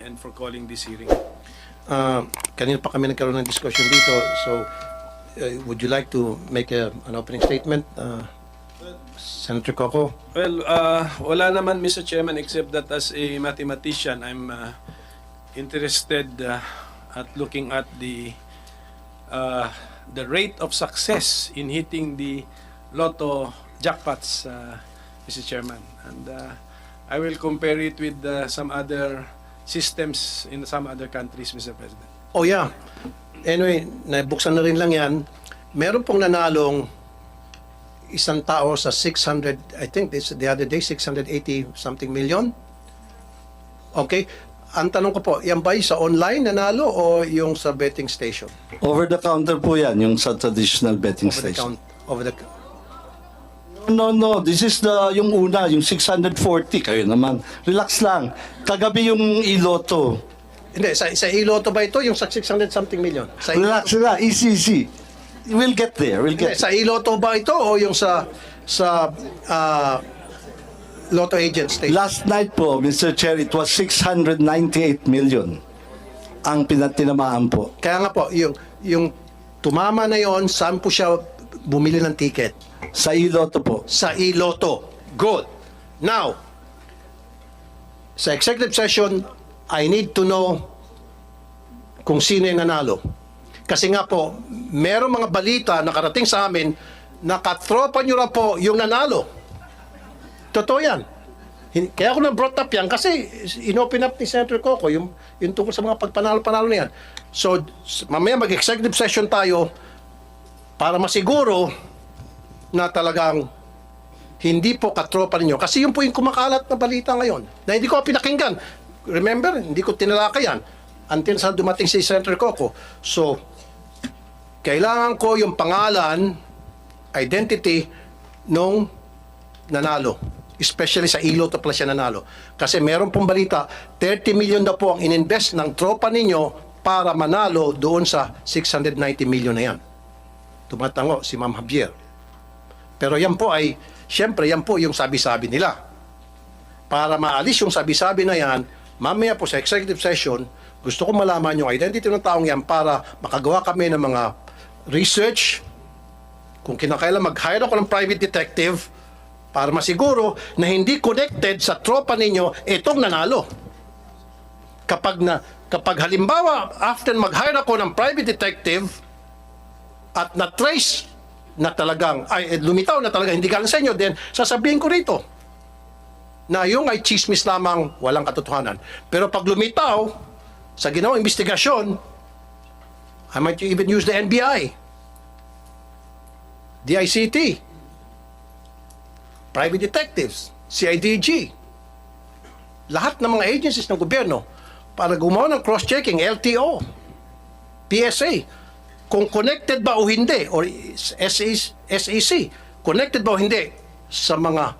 and for calling this hearing. Kanina pa kami nagkaroon ng discussion dito. So, would you like to make an opening statement, Senator Coco? Well, wala naman, Mr. Chairman, except that as a mathematician, I'm interested at looking at the rate of success in hitting the lotto jackpots, Mr. Chairman. And I will compare it with some other systems in some other countries, Mr. President. Oh yeah. Anyway, nabuksan na rin lang yan. Meron pong nanalong isang tao sa 600, I think the other day, 680 something million. Okay. Ang tanong ko po, yan ba sa online nanalo o yung sa betting station? Over the counter po yan, yung sa traditional betting Over the station. count, over the No. This is yung una, yung 640. Kayo naman. Relax lang. Kagabi yung iloto. Hindi, sa Iloto ba ito? Yung sa 600 something million? Sa Relax lang. Easy. We'll get there. Hindi, sa Iloto ba ito o yung sa Lotto Agent Station? Last night po, Mr. Chair, it was 698 million ang pinatinamaan po. Kaya nga po, yung tumama na yon, saan po siya bumili ng ticket? Sa iloto po. Sa Iloto. Good. Now, sa executive session, I need to know kung sino yung nanalo. Kasi nga po, merong mga balita nakarating sa amin na katropa nyo na po yung nanalo. Totoo yan. Kaya ako na-brought up yan kasi inopen up ni Senator Coco yung tungkol sa mga pagpanalo-panalo na yan. So, mamaya mag-executive session tayo para masiguro na talagang hindi po katropa ninyo. Kasi yun po yung kumakalat na balita ngayon na hindi ko pinakinggan. Remember, hindi ko tinalakayan until sa dumating si Senator Coco. So, kailangan ko yung pangalan, identity nung nanalo. Especially sa Iloto pala siya nanalo. Kasi meron pong balita, 30 million na po ang ininvest ng tropa ninyo para manalo doon sa 690 million na yan. Tumatango si Ma'am Javier. Pero yan po ay, siyempre yan po yung sabi-sabi nila. Para maalis yung sabi-sabi na yan, mamaya po sa executive session, gusto ko malaman yung identity ng taong yan para makagawa kami ng mga research. Kung kinakailan mag-hire ako ng private detective para masiguro na hindi connected sa tropa ninyo itong nanalo. Kapag halimbawa, after mag-hire ako ng private detective at na-trace na talagang, lumitaw na talagang hindi galing sa inyo, then sasabihin ko rito na yung ay chismis lamang, walang katotohanan. Pero pag lumitaw sa ginawang investigasyon, I might even use the NBI, DICT, private detectives, CIDG, lahat ng mga agencies ng gobyerno para gumawa ng cross-checking, LTO, PSA, kung connected ba o hindi, or SEC, connected ba o hindi sa mga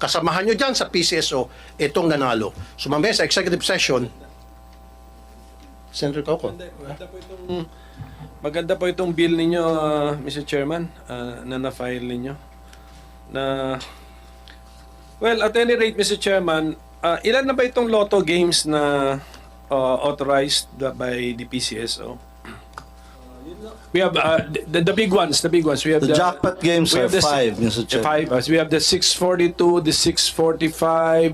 kasamahan nyo dyan sa PCSO, itong nanalo. So mamaya sa executive session, Senator Coco. Maganda po itong bill ninyo, Mr. Chairman, na na-file ninyo. Well, at any rate, Mr. Chairman, ilan na ba itong lotto games na authorized by the PCSO? We have the big ones. We have The jackpot games we are have the 5, Mr. Chair. Five. We have the 642, the 645,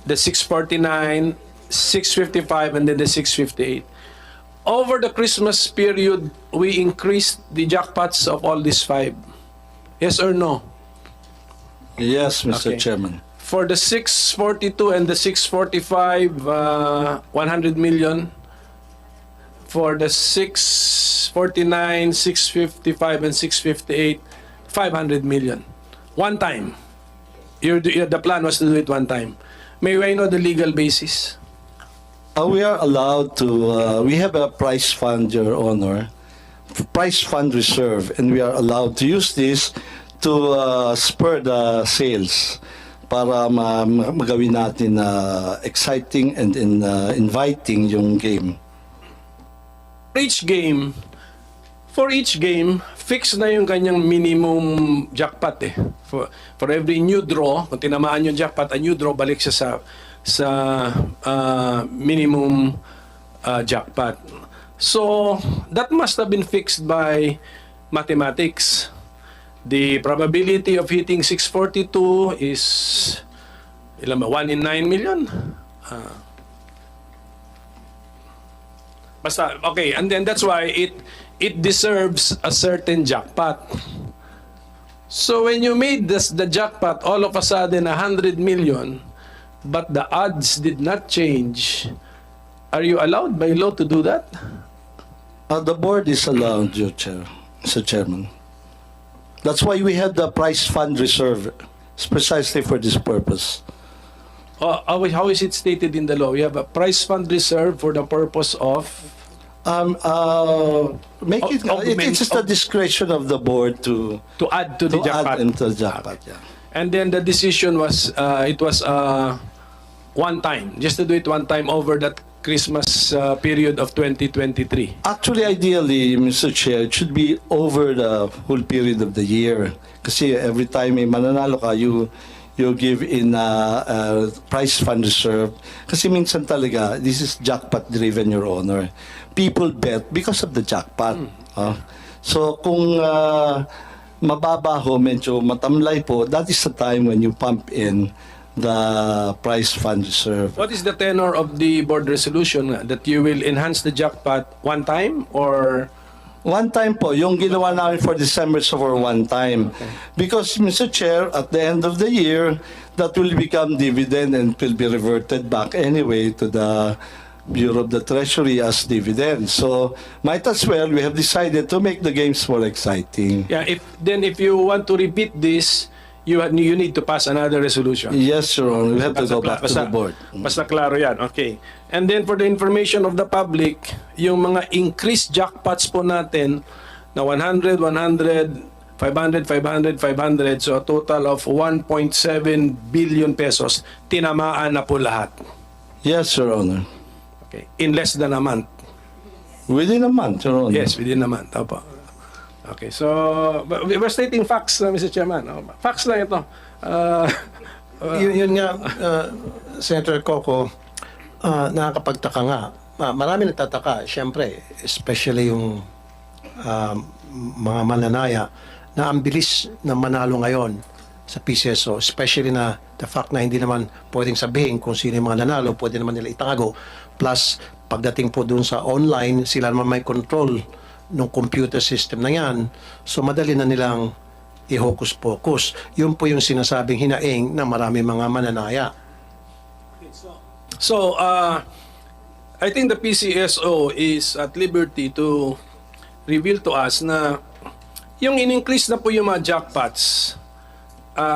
the 649, 655, and then the 658. Over the Christmas period, we increased the jackpots of all these 5. Yes or no? Yes, Mr. Okay. Chairman. For the 642 and the 645, 100 million. For the 649, 655, and 658, 500 million. One time. The plan was to do it one time. May I know the legal basis? We are allowed to, we have a prize fund, Your Honor, prize fund reserve, and we are allowed to use this to spur the sales para magawin natin exciting and inviting yung game. For each game, fix na yung kanyang minimum jackpot eh. For every new draw, kung tinamaan yung jackpot, a new draw, balik siya sa sa minimum jackpot. So, that must have been fixed by mathematics. The probability of hitting 642 is ilan ba? 1 in 9 million? Basta, okay, and then that's why it deserves a certain jackpot. So when you made the jackpot all of a sudden 100 million, but the odds did not change, are you allowed by law to do that? The board is allowed, Your Chair, Mr. Chairman. That's why we have the prize fund reserve. It's precisely for this purpose. How is it stated in the law? We have a prize fund reserve for the purpose of... Make it, it's just the discretion of the board to add to the jackpot. add into the jackpot. Yeah. And then the decision was, it was one time, just to do it one time over that Christmas period of 2023. Actually, ideally, Mr. Chair, it should be over the whole period of the year. Kasi every time may mananalo ka, you give in a prize fund reserve. Kasi minsan talaga, this is jackpot driven, Your Honor. People bet because of the jackpot. So kung mababa ho, medyo matamlay po, that is the time when you pump in the prize fund reserve. What is the tenor of the board resolution that you will enhance the jackpot one time or... One time po, yung ginawa namin for December so for one time. Because, Mr. Chair, at the end of the year, that will become dividend and will be reverted back anyway to the Bureau of the Treasury as dividend. So, might as well, we have decided to make the games more exciting. Yeah, if you want to repeat this, you need to pass another resolution. Yes, Your Honor. We have to go back to the Basta- board. Basta klaro yan. Okay. And then for the information of the public, yung mga increased jackpots po natin na 100, 100, 500, 500, 500, so a total of 1.7 billion pesos, tinamaan na po lahat. Yes, Your Honor. Okay. In less than a month. Within a month, Your Honor. Yes, within a month. Opo. Okay, so we're stating facts, Mr. Chairman. Facts lang ito. Yun nga, Senator Coco, nakakapagtaka nga. Marami nagtataka, siyempre, especially yung mga mananaya na ang bilis na manalo ngayon sa PCSO, especially na the fact na hindi naman pwedeng sabihin kung sino yung mga nanalo, pwede naman nila itago. Plus, pagdating po dun sa online, sila naman may control ng computer system na yan. So, madali na nilang i-hocus-pocus. Yun po yung sinasabing hinaing ng marami mga mananaya. So, I think the PCSO is at liberty to reveal to us na yung in-increase na po yung mga jackpots,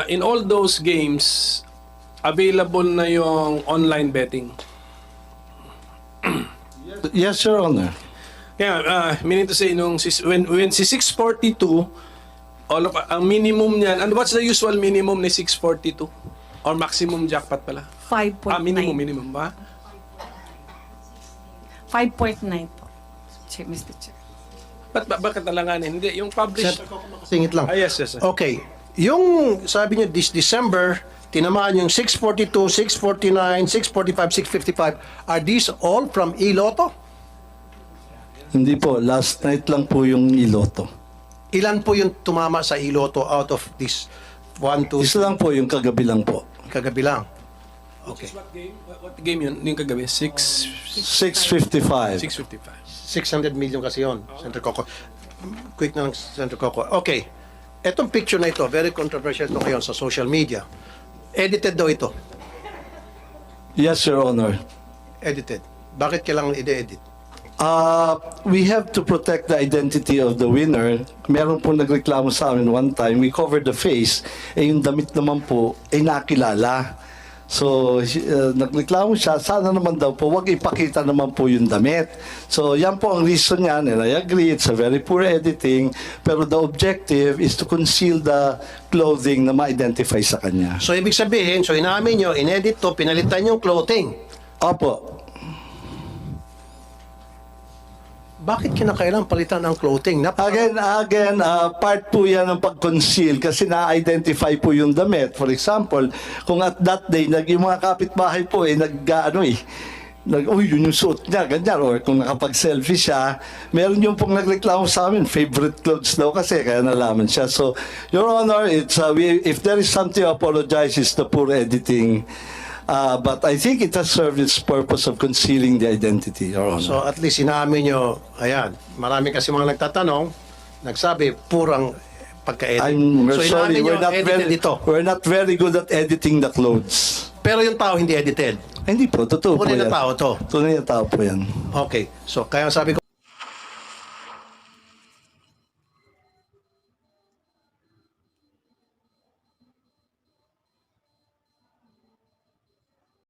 in all those games, available na yung online betting. Yes, Your Honor. Kaya, meaning to say, when si 642, ang minimum niyan, and what's the usual minimum ni 642? Or maximum jackpot pala? 5.9. Minimum ba? 5.9 po, Mr. Chair. Bakit talanganin? Hindi, yung published... Singit lang. Yes. Okay. Yung sabi niyo this December, tinamaan yung 642, 649, 645, 655. Are these all from Iloto? Hindi po. Last night lang po yung iloto. Ilan po yung tumama sa Iloto out of this 1, 2, Isa lang po yung kagabi lang po. kagabi lang? Okay. What game? What game yun? Yung kagabi? 6:55. 655. 600 million kasi yon, Senator Coco. Quick na lang, Senator Coco. Okay. Etong picture na ito, very controversial ito ngayon sa social media. Edited daw ito. Yes, Your Honor. Edited. Bakit kailangan i-edit? We have to protect the identity of the winner. Meron po nagreklamo sa amin one time, we covered the face, yung damit naman po ay nakilala. So, nagreklamo siya, sana naman daw po, wag ipakita naman po yung damit. So, yan po ang reason niyan, and I agree, it's a very poor editing, pero the objective is to conceal the clothing na ma-identify sa kanya. So, ibig sabihin, so inamin nyo, inedit to, pinalitan yung clothing. Opo. bakit kinakailangan palitan ang clothing? Again, part po yan ng pag-conceal kasi na-identify po yung damit. For example, kung at that day, yung mga kapitbahay po uy, yun yung suot niya, ganyan. Or kung nakapag-selfie siya, meron yung pong nagreklamo sa amin, favorite clothes daw kasi, kaya nalaman siya. So, Your Honor, if there is something to apologize, it's the poor editing. But I think it has served its purpose of concealing the identity, Your Honor. So at least inamin nyo, ayan, marami kasi mga nagtatanong, nagsabi, purang pagka-edit. We're So sorry, inamin nyo, we're not very good at editing the clothes. Pero yung tao hindi edited. Hindi po, totoo po Tunay na yan. tao to. Tunay na tao po yan. Okay. So kaya sabi ko